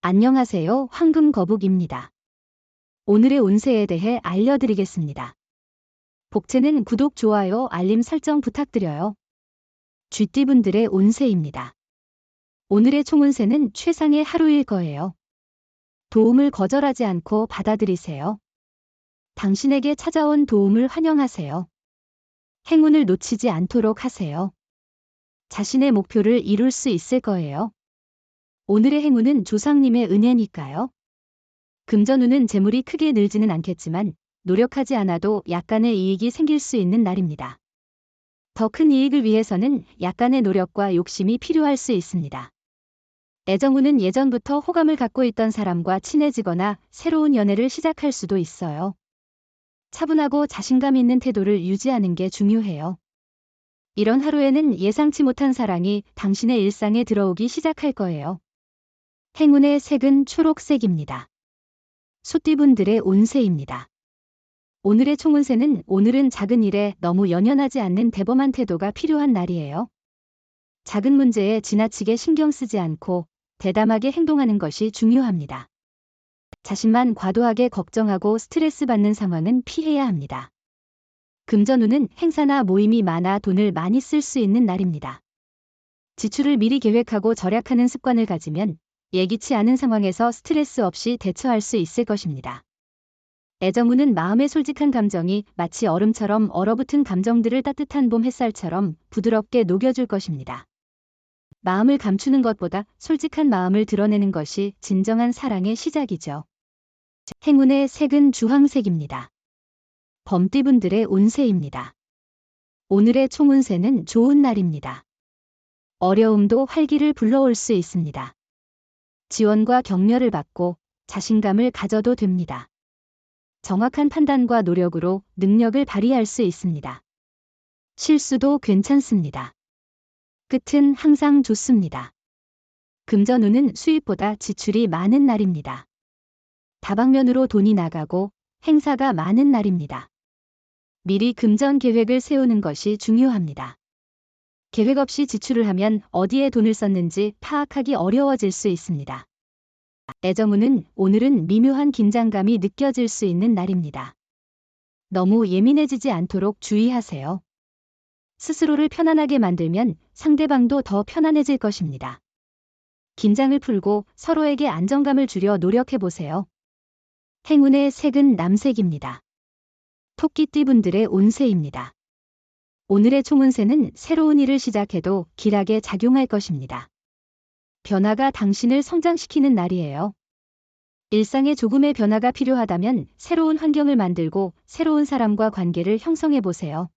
안녕하세요. 황금거북입니다. 오늘의 운세에 대해 알려드리겠습니다. 복채는 구독, 좋아요, 알림 설정 부탁드려요. 쥐띠분들의 운세입니다. 오늘의 총운세는 최상의 하루일 거예요. 도움을 거절하지 않고 받아들이세요. 당신에게 찾아온 도움을 환영하세요. 행운을 놓치지 않도록 하세요. 자신의 목표를 이룰 수 있을 거예요. 오늘의 행운은 조상님의 은혜니까요. 금전운은 재물이 크게 늘지는 않겠지만 노력하지 않아도 약간의 이익이 생길 수 있는 날입니다. 더 큰 이익을 위해서는 약간의 노력과 욕심이 필요할 수 있습니다. 애정운은 예전부터 호감을 갖고 있던 사람과 친해지거나 새로운 연애를 시작할 수도 있어요. 차분하고 자신감 있는 태도를 유지하는 게 중요해요. 이런 하루에는 예상치 못한 사랑이 당신의 일상에 들어오기 시작할 거예요. 행운의 색은 초록색입니다. 소띠분들의 운세입니다. 오늘의 총운세는 오늘은 작은 일에 너무 연연하지 않는 대범한 태도가 필요한 날이에요. 작은 문제에 지나치게 신경 쓰지 않고 대담하게 행동하는 것이 중요합니다. 자신만 과도하게 걱정하고 스트레스 받는 상황은 피해야 합니다. 금전운은 행사나 모임이 많아 돈을 많이 쓸 수 있는 날입니다. 지출을 미리 계획하고 절약하는 습관을 가지면 예기치 않은 상황에서 스트레스 없이 대처할 수 있을 것입니다. 애정운은 마음의 솔직한 감정이 마치 얼음처럼 얼어붙은 감정들을 따뜻한 봄 햇살처럼 부드럽게 녹여줄 것입니다. 마음을 감추는 것보다 솔직한 마음을 드러내는 것이 진정한 사랑의 시작이죠. 행운의 색은 주황색입니다. 범띠분들의 운세입니다. 오늘의 총운세는 좋은 날입니다. 어려움도 활기를 불러올 수 있습니다. 지원과 격려를 받고 자신감을 가져도 됩니다. 정확한 판단과 노력으로 능력을 발휘할 수 있습니다. 실수도 괜찮습니다. 끝은 항상 좋습니다. 금전운은 수입보다 지출이 많은 날입니다. 다방면으로 돈이 나가고 행사가 많은 날입니다. 미리 금전 계획을 세우는 것이 중요합니다. 계획 없이 지출을 하면 어디에 돈을 썼는지 파악하기 어려워질 수 있습니다. 애정운은 오늘은 미묘한 긴장감이 느껴질 수 있는 날입니다. 너무 예민해지지 않도록 주의하세요. 스스로를 편안하게 만들면 상대방도 더 편안해질 것입니다. 긴장을 풀고 서로에게 안정감을 주려 노력해보세요. 행운의 색은 남색입니다. 토끼띠분들의 운세입니다. 오늘의 총운세는 새로운 일을 시작해도 길하게 작용할 것입니다. 변화가 당신을 성장시키는 날이에요. 일상에 조금의 변화가 필요하다면 새로운 환경을 만들고 새로운 사람과 관계를 형성해 보세요.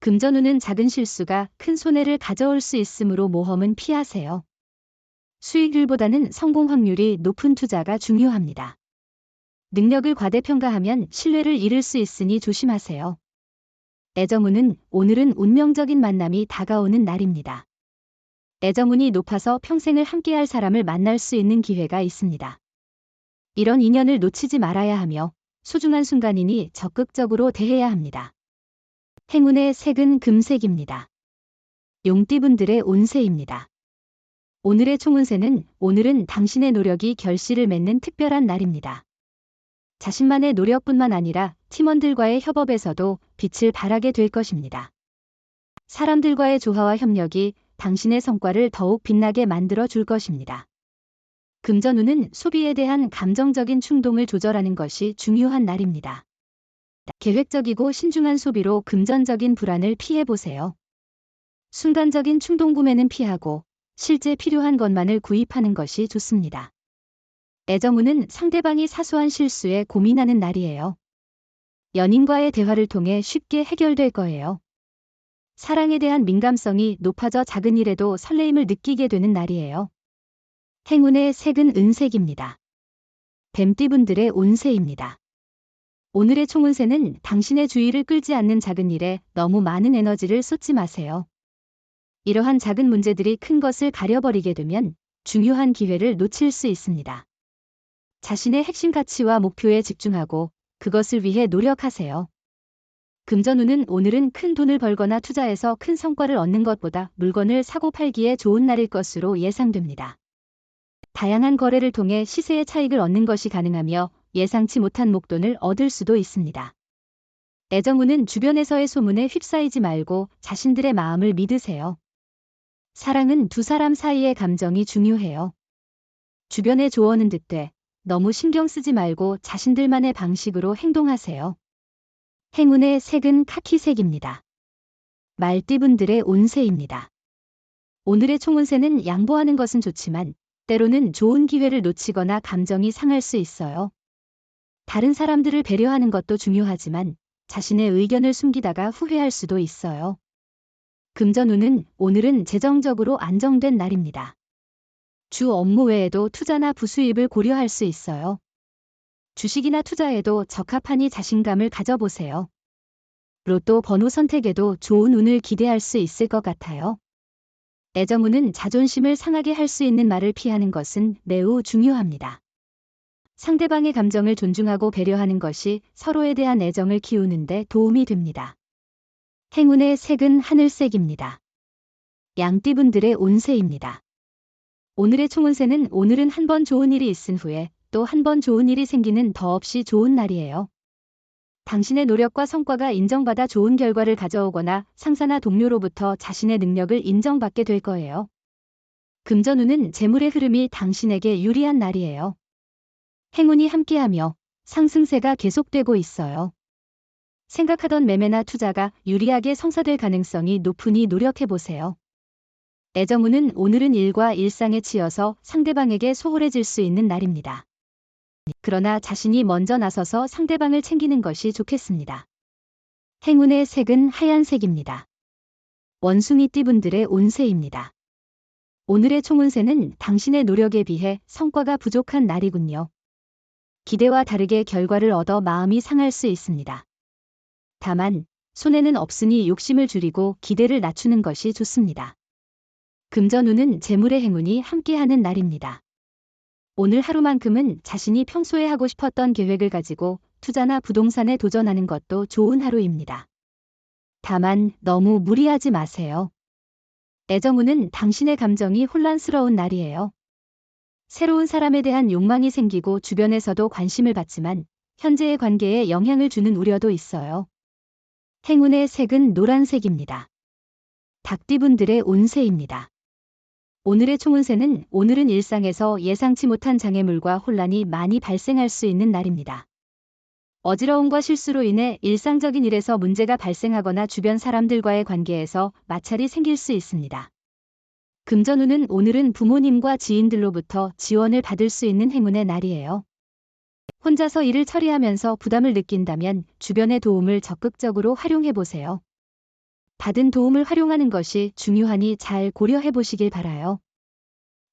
금전운은 작은 실수가 큰 손해를 가져올 수 있으므로 모험은 피하세요. 수익률보다는 성공 확률이 높은 투자가 중요합니다. 능력을 과대평가하면 신뢰를 잃을 수 있으니 조심하세요. 애정운은 오늘은 운명적인 만남이 다가오는 날입니다. 애정운이 높아서 평생을 함께할 사람을 만날 수 있는 기회가 있습니다. 이런 인연을 놓치지 말아야 하며 소중한 순간이니 적극적으로 대해야 합니다. 행운의 색은 금색입니다. 용띠분들의 운세입니다. 오늘의 총운세는 오늘은 당신의 노력이 결실을 맺는 특별한 날입니다. 자신만의 노력뿐만 아니라 팀원들과의 협업에서도 빛을 발하게 될 것입니다. 사람들과의 조화와 협력이 당신의 성과를 더욱 빛나게 만들어 줄 것입니다. 금전운은 소비에 대한 감정적인 충동을 조절하는 것이 중요한 날입니다. 계획적이고 신중한 소비로 금전적인 불안을 피해보세요. 순간적인 충동 구매는 피하고 실제 필요한 것만을 구입하는 것이 좋습니다. 애정운은 상대방이 사소한 실수에 고민하는 날이에요. 연인과의 대화를 통해 쉽게 해결될 거예요. 사랑에 대한 민감성이 높아져 작은 일에도 설레임을 느끼게 되는 날이에요. 행운의 색은 은색입니다. 뱀띠분들의 운세입니다. 오늘의 총운세는 당신의 주의를 끌지 않는 작은 일에 너무 많은 에너지를 쏟지 마세요. 이러한 작은 문제들이 큰 것을 가려버리게 되면 중요한 기회를 놓칠 수 있습니다. 자신의 핵심 가치와 목표에 집중하고 그것을 위해 노력하세요. 금전운은 오늘은 큰 돈을 벌거나 투자해서 큰 성과를 얻는 것보다 물건을 사고 팔기에 좋은 날일 것으로 예상됩니다. 다양한 거래를 통해 시세의 차익을 얻는 것이 가능하며 예상치 못한 목돈을 얻을 수도 있습니다. 애정운은 주변에서의 소문에 휩싸이지 말고 자신들의 마음을 믿으세요. 사랑은 두 사람 사이의 감정이 중요해요. 주변의 조언은 듣되 너무 신경 쓰지 말고 자신들만의 방식으로 행동하세요. 행운의 색은 카키색입니다. 말띠분들의 운세입니다. 오늘의 총운세는 양보하는 것은 좋지만 때로는 좋은 기회를 놓치거나 감정이 상할 수 있어요. 다른 사람들을 배려하는 것도 중요하지만 자신의 의견을 숨기다가 후회할 수도 있어요. 금전운은 오늘은 재정적으로 안정된 날입니다. 주 업무 외에도 투자나 부수입을 고려할 수 있어요. 주식이나 투자에도 적합하니 자신감을 가져보세요. 로또 번호 선택에도 좋은 운을 기대할 수 있을 것 같아요. 애정운은 자존심을 상하게 할 수 있는 말을 피하는 것은 매우 중요합니다. 상대방의 감정을 존중하고 배려하는 것이 서로에 대한 애정을 키우는 데 도움이 됩니다. 행운의 색은 하늘색입니다. 양띠분들의 운세입니다. 오늘의 총운세는 오늘은 한 번 좋은 일이 있은 후에 또 한 번 좋은 일이 생기는 더없이 좋은 날이에요. 당신의 노력과 성과가 인정받아 좋은 결과를 가져오거나 상사나 동료로부터 자신의 능력을 인정받게 될 거예요. 금전운은 재물의 흐름이 당신에게 유리한 날이에요. 행운이 함께하며 상승세가 계속되고 있어요. 생각하던 매매나 투자가 유리하게 성사될 가능성이 높으니 노력해보세요. 애정운은 오늘은 일과 일상에 치여서 상대방에게 소홀해질 수 있는 날입니다. 그러나 자신이 먼저 나서서 상대방을 챙기는 것이 좋겠습니다. 행운의 색은 하얀색입니다. 원숭이띠분들의 운세입니다. 오늘의 총운세는 당신의 노력에 비해 성과가 부족한 날이군요. 기대와 다르게 결과를 얻어 마음이 상할 수 있습니다. 다만 손해는 없으니 욕심을 줄이고 기대를 낮추는 것이 좋습니다. 금전운은 재물의 행운이 함께하는 날입니다. 오늘 하루만큼은 자신이 평소에 하고 싶었던 계획을 가지고 투자나 부동산에 도전하는 것도 좋은 하루입니다. 다만 너무 무리하지 마세요. 애정운은 당신의 감정이 혼란스러운 날이에요. 새로운 사람에 대한 욕망이 생기고 주변에서도 관심을 받지만 현재의 관계에 영향을 주는 우려도 있어요. 행운의 색은 노란색입니다. 닭띠분들의 운세입니다. 오늘의 총운세는 오늘은 일상에서 예상치 못한 장애물과 혼란이 많이 발생할 수 있는 날입니다. 어지러움과 실수로 인해 일상적인 일에서 문제가 발생하거나 주변 사람들과의 관계에서 마찰이 생길 수 있습니다. 금전운은 오늘은 부모님과 지인들로부터 지원을 받을 수 있는 행운의 날이에요. 혼자서 일을 처리하면서 부담을 느낀다면 주변의 도움을 적극적으로 활용해보세요. 받은 도움을 활용하는 것이 중요하니 잘 고려해보시길 바라요.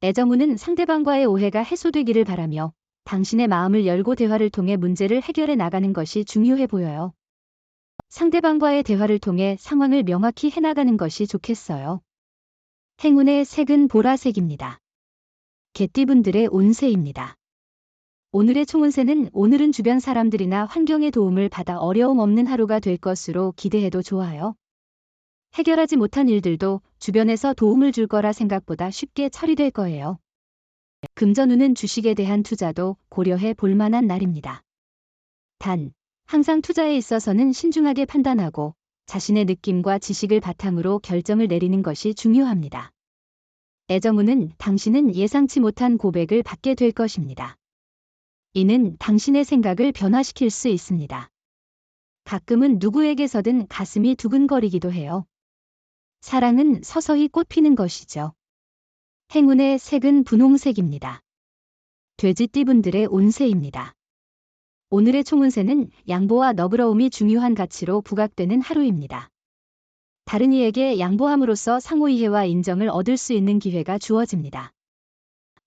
애정운은 상대방과의 오해가 해소되기를 바라며 당신의 마음을 열고 대화를 통해 문제를 해결해 나가는 것이 중요해 보여요. 상대방과의 대화를 통해 상황을 명확히 해나가는 것이 좋겠어요. 행운의 색은 보라색입니다. 개띠분들의 운세입니다. 오늘의 총운세는 오늘은 주변 사람들이나 환경의 도움을 받아 어려움 없는 하루가 될 것으로 기대해도 좋아요. 해결하지 못한 일들도 주변에서 도움을 줄 거라 생각보다 쉽게 처리될 거예요. 금전운은 주식에 대한 투자도 고려해 볼 만한 날입니다. 단, 항상 투자에 있어서는 신중하게 판단하고 자신의 느낌과 지식을 바탕으로 결정을 내리는 것이 중요합니다. 애정운은 당신은 예상치 못한 고백을 받게 될 것입니다. 이는 당신의 생각을 변화시킬 수 있습니다. 가끔은 누구에게서든 가슴이 두근거리기도 해요. 사랑은 서서히 꽃피는 것이죠. 행운의 색은 분홍색입니다. 돼지띠분들의 운세입니다. 오늘의 총운세는 양보와 너그러움이 중요한 가치로 부각되는 하루입니다. 다른 이에게 양보함으로써 상호이해와 인정을 얻을 수 있는 기회가 주어집니다.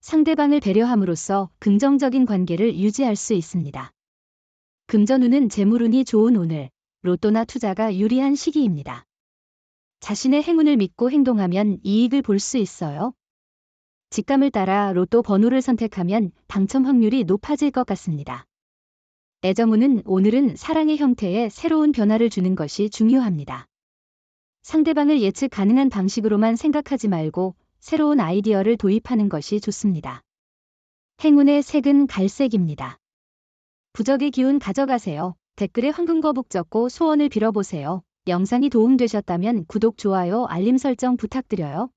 상대방을 배려함으로써 긍정적인 관계를 유지할 수 있습니다. 금전운은 재물운이 좋은 오늘, 로또나 투자가 유리한 시기입니다. 자신의 행운을 믿고 행동하면 이익을 볼 수 있어요. 직감을 따라 로또 번호를 선택하면 당첨 확률이 높아질 것 같습니다. 애정운은 오늘은 사랑의 형태에 새로운 변화를 주는 것이 중요합니다. 상대방을 예측 가능한 방식으로만 생각하지 말고 새로운 아이디어를 도입하는 것이 좋습니다. 행운의 색은 갈색입니다. 부적의 기운 가져가세요. 댓글에 황금거북 적고 소원을 빌어보세요. 영상이 도움되셨다면 구독, 좋아요, 알림 설정 부탁드려요.